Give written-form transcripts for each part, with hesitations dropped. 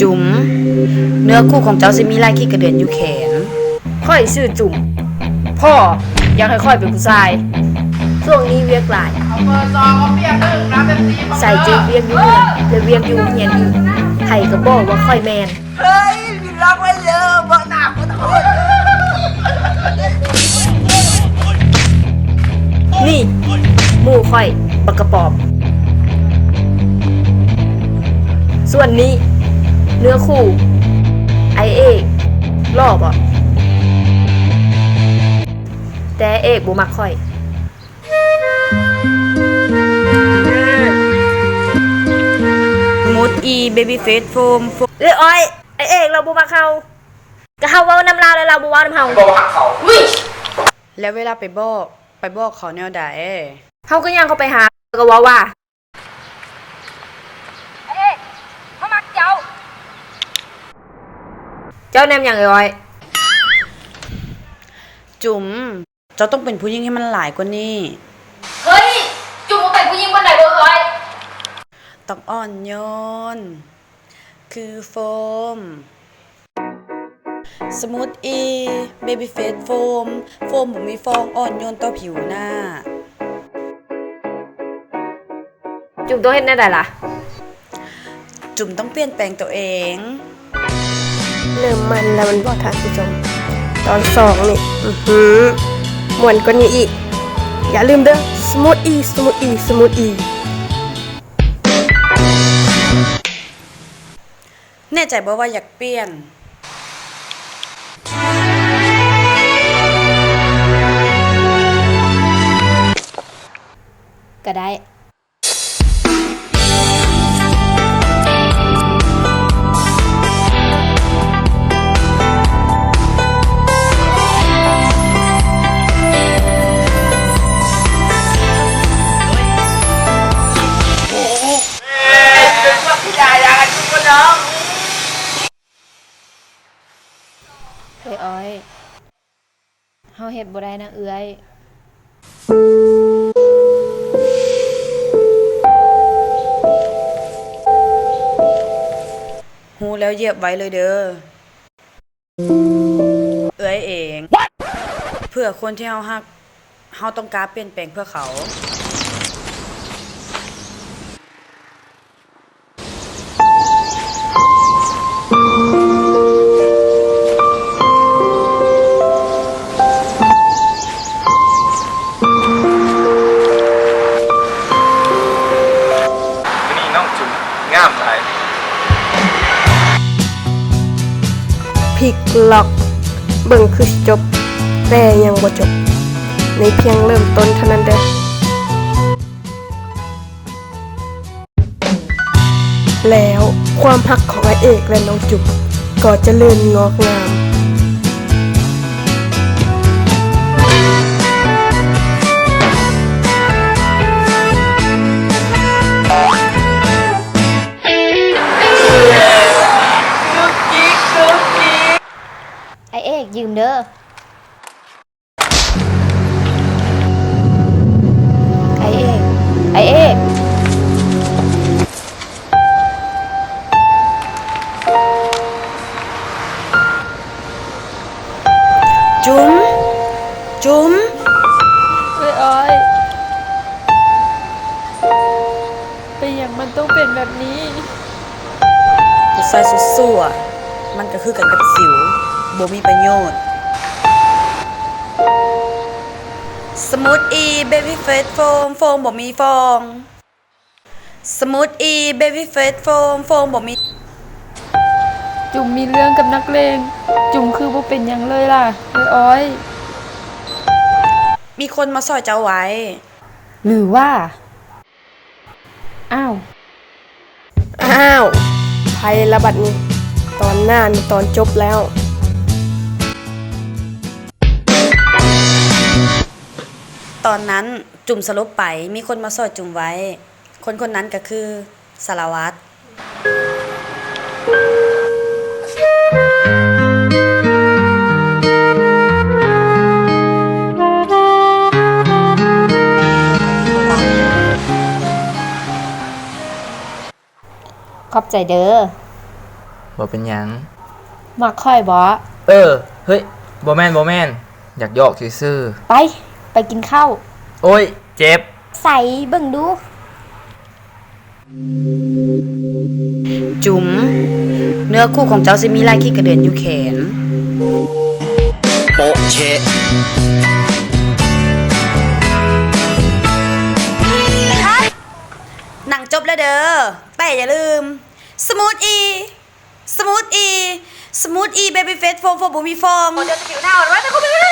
จุ๋มเนื้อคู่ของเจ้าสิมีลายขี้กระเดือนอยู่แขนค่อยชื่อจุ่มพ่ออยากให้ค่อยเป็นผู้ชายช่วงนี้เวียกหลายใส่เจ็บเวียกอยู่เมืองและเวียกอยู่เฮียนอีกไผก็บอกว่าค่อยแมนเฮ้ยพี่รักไว้เยอะบอกหนาขอโทษนี่หมู่ค่อยบักกระปอบส่วนนี้เนื้อคู่ไอเอกรอบอ่ะแต่เอกบ่มักค่อยมูดอีเบบี้เฟสโฟมเลยอ้อยไอเอกเราบ่มักเขาก็เฮาเว้าน้ำลาวแล้วเราบ่เว้าน้ำเฮาบ่มักเขาแล้วเวลาไปบอกเขาแนวใดเฮาก็ยังเขาไปหาก็ว่าเอ๊ะเขามักเจ้าแนมอย่างอ้อยจุ๋มเจ้าต้องเป็นผู้หญิงให้มันหลายกว่านี้เฮ้ยจุ๋มเป็นผู้หญิงคนไหนบ่อ้อยต้องอ่อนโยนคือโฟมสมูทอีเบบี้เฟสโฟมบ่มีฟองอ่อนโยนต่อผิวหน้าจุ๋มต้องเฮ็ดแนวใดล่ะจุ๋มต้องเปลี่ยนแปลงตัวเองเริ่มมันแล้วมันบอกท่านผู้ชมตอน2นี่ม่วนกว่านี้อีกอย่าลืมเด้อสมูทอีแน่ใจบ่ว่าอยากเปลี่ยนก็ได้เอ้ยอ้อยเฮาเฮ็ดบ่ได้นะเอื้อยฮู้แล้วเหยียบไว้เลยเด้อเอ้ยเองเพื่อคนที่เฮาฮักเฮาต้องการเปลี่ยนแปลงเพื่อเขาพลิกล็อกเบิ่งคือจบแต่ยังบ่จบในเพียงเริ่มต้นเท่านั้นเด้อแล้วความฮักของไอเอกและน้องจุ๊บก็เจริญงอกงามไอเอกยืมเด้อไอเอกจุ๋มเอ้ยอ้อยเป็นอย่างมันต้องเป็นแบบนี้ผู้ชายสู้ๆมันก็คือกันกับสิวบ่มีประโยชน์สมูทอีเบบี้เฟสโฟมบ่มีฟองสมูทอีเบบี้เฟสโฟมบ่มีจุ่มมีเรื่องกับนักเลงจุ่มคือบ่เป็นหยังเลยล่ะเอ้ยอ้อยมีคนมาซอยเจ้าไว้หรือว่าอ้าวไผละบัดนี้ตอนหน้านี่ตอนจบแล้วตอนนั้นจุ่มสลบไปมีคนมาซอยจุ่มไว้คนนั้นก็คือสารวัตรขอบใจเด้อ บ่เป็นหยัง มักค่อยบ่ เฮ้ยบ่แม่นอยากหยอกซื่อ ไปกินข้าว ๆโอ้ยเจ็บ ใส่เบิ่งดู จุ๋มเนื้อคู่ของเจ้าสิมีลายขี้กระเดือนอยู่แขน โปะเชะ หนังจบแล้วเด้อแต่อย่าลืมสมูทอีเบบี้เฟสโฟมบ่มีฟองเดี๋ยวจะผิวหน้าอ่อนไว้แต่คุณไม่ได้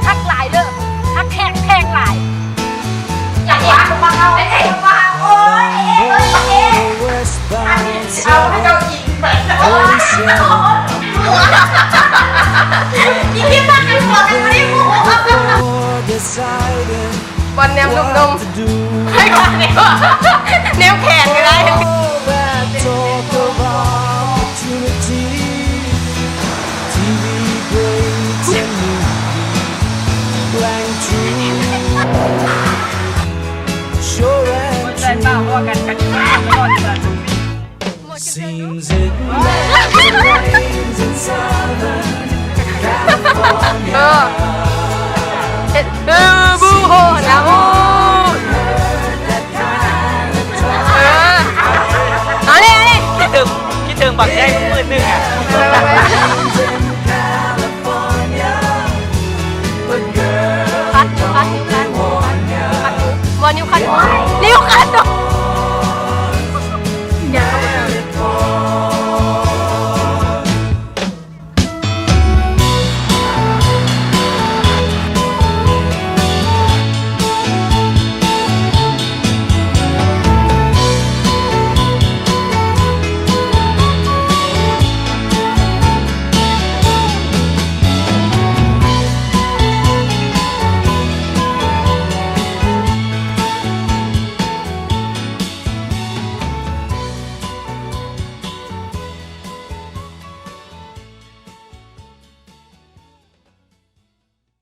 ทักหลายเด้อทักแพงหลายอย่าเอ็กมาเอาเอ็กมาโอ้ยเอาให้เจ้าหญิงไปอีกที่บ้านกันหมดเลยไม่ได้พูดบอลแนมนุ่มๆให้ก่อนเนี่ยแนวแขนก็ได้ Seems it never rains in Southern California. บูโหนะโมเอาเลย คิดถึงบักแจ้งมือนึงอ่ะ